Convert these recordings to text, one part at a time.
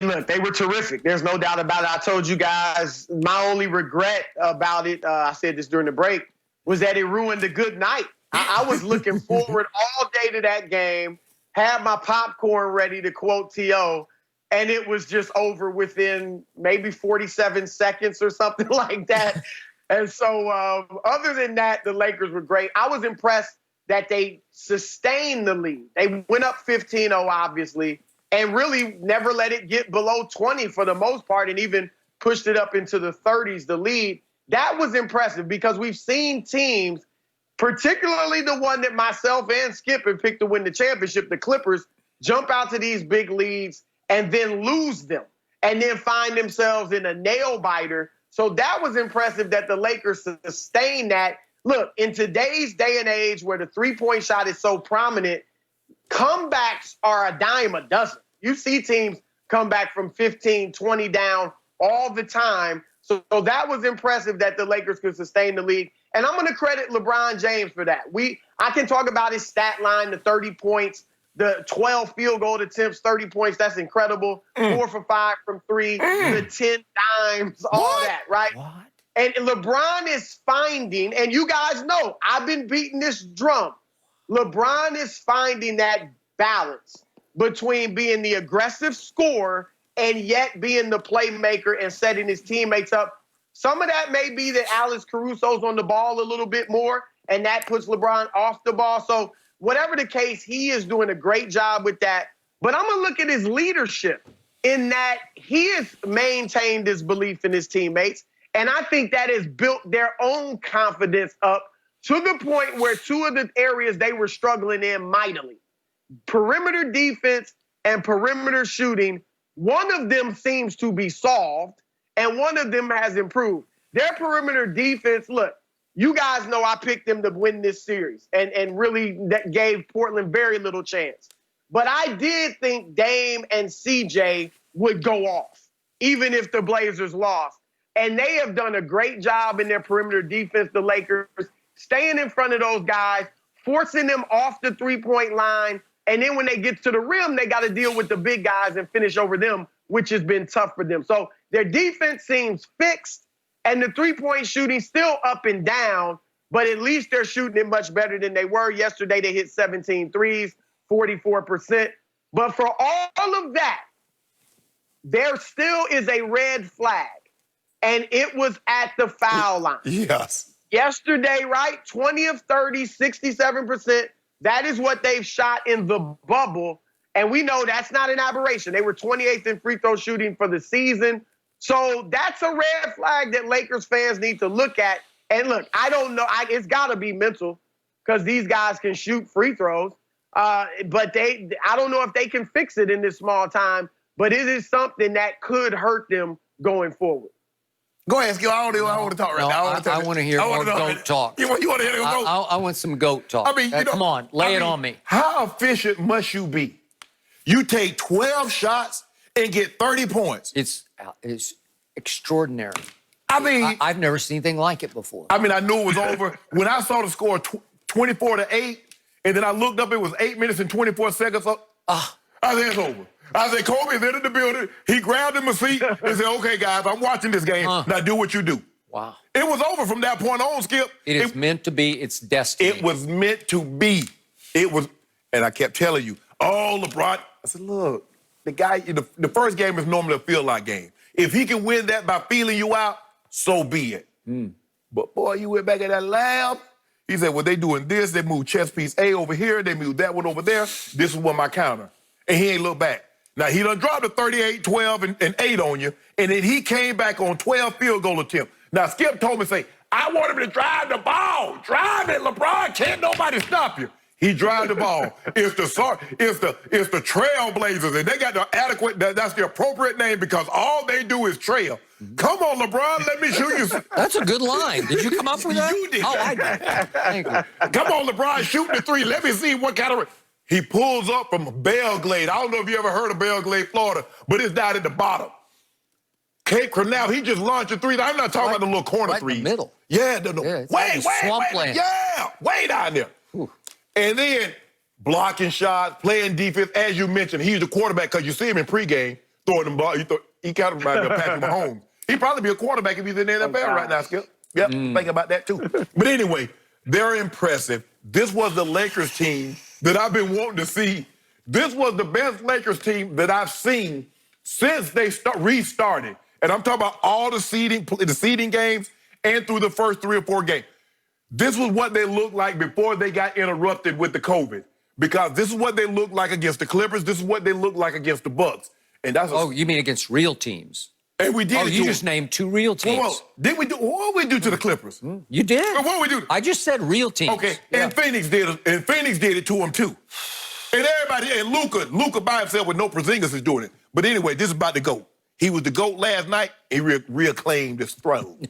look, they were terrific. There's no doubt about it. I told you guys my only regret about it, I said this during the break, was that it ruined a good night. I was looking forward all day to that game, had my popcorn ready, to quote T.O., and it was just over within maybe 47 seconds or something like that. And so other than that, the Lakers were great. I was impressed that they sustained the lead. They went up 15-0, obviously, and really never let it get below 20 for the most part, and even pushed it up into the 30s, the lead. That was impressive because we've seen teams, particularly the one that myself and Skip have picked to win the championship, the Clippers, jump out to these big leads and then lose them and then find themselves in a nail-biter. So that was impressive that the Lakers sustained that. Look, in today's day and age where the three-point shot is so prominent, comebacks are a dime a dozen. You see teams come back from 15, 20 down all the time. So that was impressive that the Lakers could sustain the lead. And I'm going to credit LeBron James for that. I can talk about his stat line, the 30 points, the 12 field goal attempts, 30 points. That's incredible. 4 for 5 from 3, the 10 dimes, all that, right? What? And LeBron is finding, and you guys know, I've been beating this drum. LeBron is finding that balance between being the aggressive scorer and yet being the playmaker and setting his teammates up. Some of that may be that Alex Caruso's on the ball a little bit more, and that puts LeBron off the ball. So whatever the case, he is doing a great job with that. But I'm going to look at his leadership in that he has maintained his belief in his teammates. And I think that has built their own confidence up to the point where two of the areas they were struggling in mightily, perimeter defense and perimeter shooting, one of them seems to be solved, and one of them has improved. Their perimeter defense, look, you guys know I picked them to win this series, and really that gave Portland very little chance. But I did think Dame and CJ would go off, even if the Blazers lost. And they have done a great job in their perimeter defense, the Lakers, staying in front of those guys, forcing them off the three-point line, and then when they get to the rim, they got to deal with the big guys and finish over them, which has been tough for them. So their defense seems fixed, and the three-point shooting still up and down, but at least they're shooting it much better than they were. Yesterday, they hit 17 threes, 44%. But for all of that, there still is a red flag, and it was at the foul line. Yes. Yesterday, right, 20 of 30, 67%. That is what they've shot in the bubble, and we know that's not an aberration. They were 28th in free throw shooting for the season. So that's a red flag that Lakers fans need to look at. And look, I don't know. It's got to be mental because these guys can shoot free throws. But I don't know if they can fix it in this small time. But it is something that could hurt them going forward. Go ahead, Skip. I don't want to talk right now. I want to hear more goat talk. You want to hear the goat? I want some goat talk. I mean, come on, lay it on me. How efficient must you be? You take 12 shots and get 30 points. It's extraordinary. I mean, I've never seen anything like it before. I mean, I knew it was over. When I saw the score 24-8, and then I looked up, it was 8 minutes and 24 seconds. I said, it's over. I said, Kobe's in the building. He grabbed him a seat and said, okay, guys, I'm watching this game. Now do what you do. Wow. It was over from that point on, Skip. It is meant to be. It's destiny. It was meant to be. It was, and I kept telling you, oh, LeBron. I said, look, the guy, the first game is normally a feel-like game. If he can win that by feeling you out, so be it. But, boy, you went back at that lab. He said, well, they doing this. They moved chess piece A over here. They moved that one over there. This is what my counter. And he ain't looked back. Now, he done dropped a 38, 12, and 8 on you, and then he came back on 12 field goal attempts. Now, Skip told me, say, I want him to drive the ball. Drive it, LeBron. Can't nobody stop you. He drive the ball. It's the Trailblazers, and they got the adequate, that's the appropriate name because all they do is trail. Come on, LeBron, let me show you. That's a good line. Did you come up with that? You did. Oh, I did. Thank you. Come on, LeBron, shoot the three. Let me see what kind of... He pulls up from Belgrade. I don't know if you ever heard of Belgrade, Florida, but it's down at the bottom. Cape Canaveral, he just launched a three. I'm not talking about the little corner right three. In the middle. Yeah, wait. Swampland. Yeah, way down there. Ooh. And then blocking shots, playing defense. As you mentioned, he's the quarterback because you see him in pregame throwing them ball. He kind of reminded me of Patrick Mahomes. He'd probably be a quarterback if he's in the NFL right now, Skip. Yep, think about that too. But anyway, they're impressive. This was the Lakers team that I've been wanting to see. This was the best Lakers team that I've seen since they restarted. And I'm talking about all the seeding games and through the first 3 or 4 games. This was what they looked like before they got interrupted with the COVID. Because this is what they looked like against the Clippers. This is what they looked like against the Bucks. And that's you mean against real teams? And we did. Oh, you just named 2 real teams. Well, what did we do to the Clippers? You did. What did we do? I just said real teams. Okay, and Phoenix did it. And Phoenix did it to them too. And everybody, and Luka by himself with no Porzingis is doing it. But anyway, this is about the GOAT. He was the GOAT last night. He reclaimed his throne.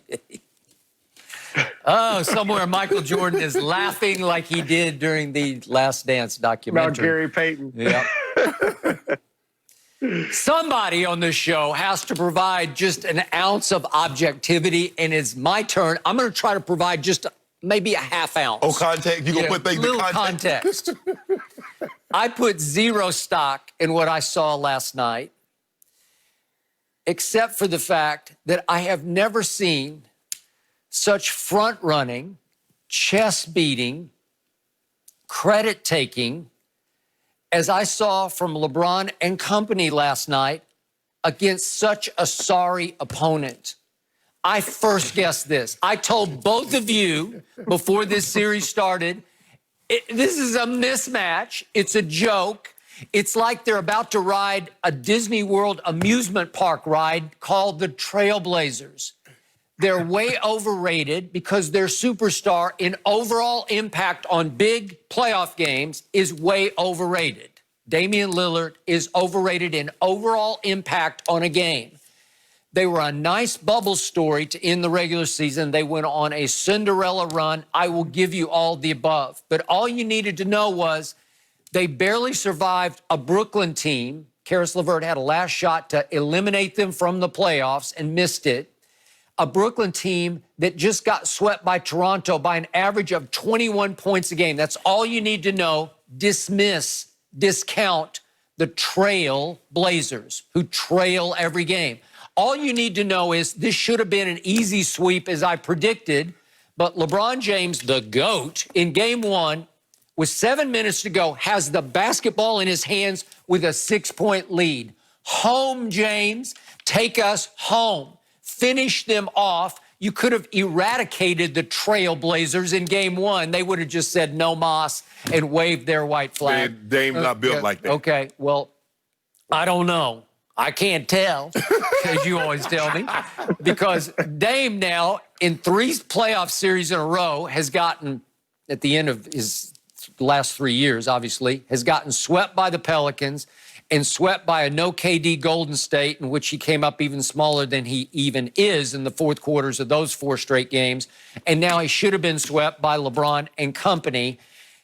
Oh, somewhere Michael Jordan is laughing like he did during the Last Dance documentary. About Gary Payton. Yeah. Somebody on this show has to provide just an ounce of objectivity, and it's my turn. I'm going to try to provide just maybe a half ounce. Oh, context? You going to put things in context. I put 0 stock in what I saw last night, except for the fact that I have never seen such front-running, chest-beating, credit-taking as I saw from LeBron and company last night against such a sorry opponent. I first guessed this. I told both of you before this series started, this is a mismatch. It's a joke. It's like they're about to ride a Disney World amusement park ride called the Trailblazers. They're way overrated because their superstar in overall impact on big playoff games is way overrated. Damian Lillard is overrated in overall impact on a game. They were a nice bubble story to end the regular season. They went on a Cinderella run. I will give you all the above. But all you needed to know was they barely survived a Brooklyn team. Karis LeVert had a last shot to eliminate them from the playoffs and missed it. A Brooklyn team that just got swept by Toronto by an average of 21 points a game. That's all you need to know. Discount the Trail Blazers, who trail every game. All you need to know is this should have been an easy sweep, as I predicted, but LeBron James, the GOAT, in Game 1, with 7 minutes to go, has the basketball in his hands with a 6-point lead. Home, James. Take us home. Finish them off. You could have eradicated the Trailblazers in Game 1. They would have just said no mas and waved their white flag. Dame's not built like that. Okay, well, I don't know. I can't tell, as you always tell me, because Dame now, in 3 playoff series in a row, has gotten, at the end of his last 3 years, obviously, has gotten swept by the Pelicans and swept by a no KD Golden State, in which he came up even smaller than he even is in the fourth quarters of those 4 straight games. And now he should have been swept by LeBron and company.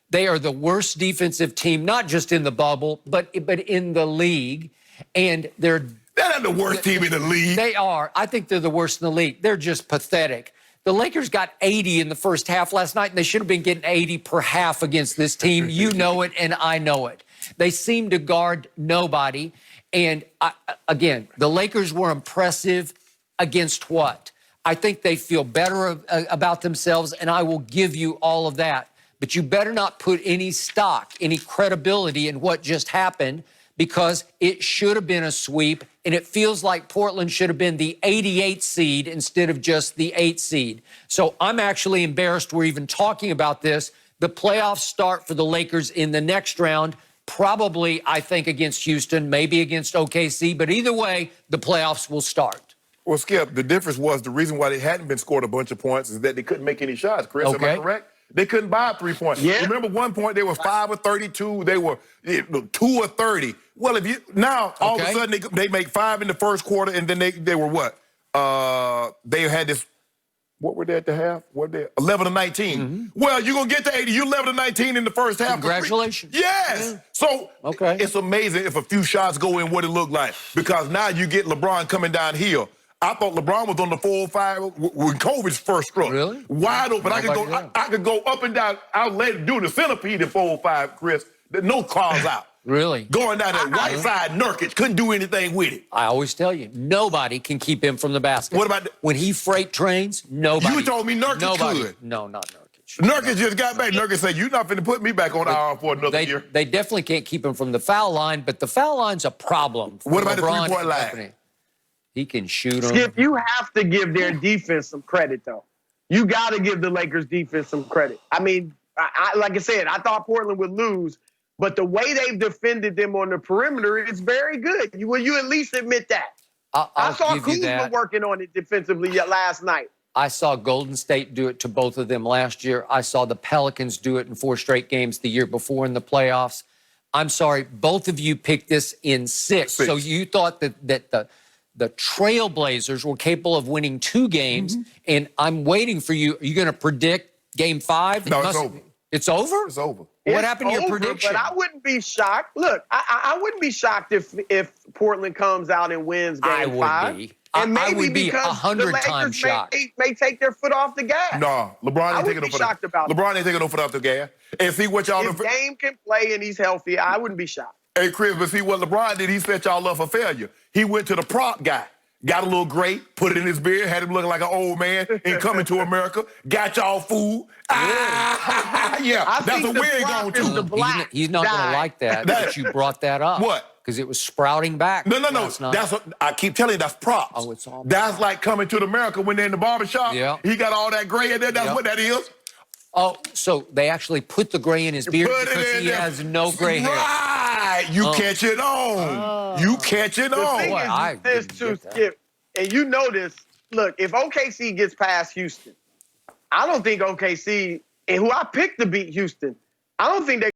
They are the worst defensive team, not just in the bubble, but in the league. And they're not the worst team in the league. They are. I think they're the worst in the league. They're just pathetic. The Lakers got 80 in the first half last night, and they should have been getting 80 per half against this team. You know it, and I know it. They seem to guard nobody. And, again, the Lakers were impressive against what? I think they feel better about themselves, and I will give you all of that. But you better not put any stock, any credibility in what just happened, because it should have been a sweep, and it feels like Portland should have been the 88th seed instead of just the 8th seed. So I'm actually embarrassed we're even talking about this. The playoffs start for the Lakers in the next round, probably, I think, against Houston, maybe against OKC, but either way, the playoffs will start. Well, Skip, the difference was the reason why they hadn't been scored a bunch of points is that they couldn't make any shots, Chris. Okay. Am I correct? They couldn't buy 3 points. Yeah. Remember one point they were 5 of 32. They were 2 of 30. Well, if you now all of a sudden they make 5 in the first quarter, and then they were what? They had this. What were they at the half? What were they? 11 of 19. Mm-hmm. Well, you're gonna get to 80. You 11 of 19 in the first half. Congratulations. Yes. Yeah. So it's amazing if a few shots go in, what it looked like, because now you get LeBron coming downhill. I thought LeBron was on the 405 when COVID first struck. Really? Wide open. I could go up and down. I'll let him do the centipede in 405, Chris. No calls out. Really? Going down that right side, Nurkic couldn't do anything with it. I always tell you, nobody can keep him from the basket. What about when he freight trains? Nobody. You told me Nurkic could. No, not Nurkic. Nurkic just got back. Nurkic said, "You're not finna put me back on IR for another year." They definitely can't keep him from the foul line, but the foul line's a problem. What about LeBron the three-point line? He can shoot them. Skip, you have to give their defense some credit, though. You got to give the Lakers defense some credit. I mean, like I said, I thought Portland would lose, but the way they've defended them on the perimeter is very good. Will you at least admit that? I saw Kuzma working on it defensively last night. I saw Golden State do it to both of them last year. I saw the Pelicans do it in 4 straight games the year before in the playoffs. I'm sorry, both of you picked this in 6. So you thought that the Trailblazers were capable of winning 2 games, and I'm waiting for you. Are you going to predict Game 5? No, it's over. It's over? It's over. What happened to your prediction? But I wouldn't be shocked. Look, I wouldn't be shocked if Portland comes out and wins Game 5. Be. And maybe I would be because 100 the Lakers times shocked. may take their foot off the gas. No, LeBron ain't taking no foot off. LeBron ain't taking no foot off the gas. And see what y'all. If Dame can play and he's healthy, I wouldn't be shocked. Hey, Chris, but see what LeBron did? He set y'all up for failure. He went to the prop guy, got a little grape, put it in his beard, had him looking like an old man, and coming to America, got y'all food. Yeah, that's a wig on too. He's not going to like that you brought that up. What? Because it was sprouting back. No. That's what I keep telling you. That's props. Oh, it's all that's like coming to America when they're in the barbershop. Yeah. He got all that gray in there. That's what that is. Oh, so they actually put the gray in his beard because he has no gray hair. Right. You catch it on. You catch it on. The thing is this too, Skip, and you know this. Look, if OKC gets past Houston, I don't think OKC, and who I picked to beat Houston, I don't think they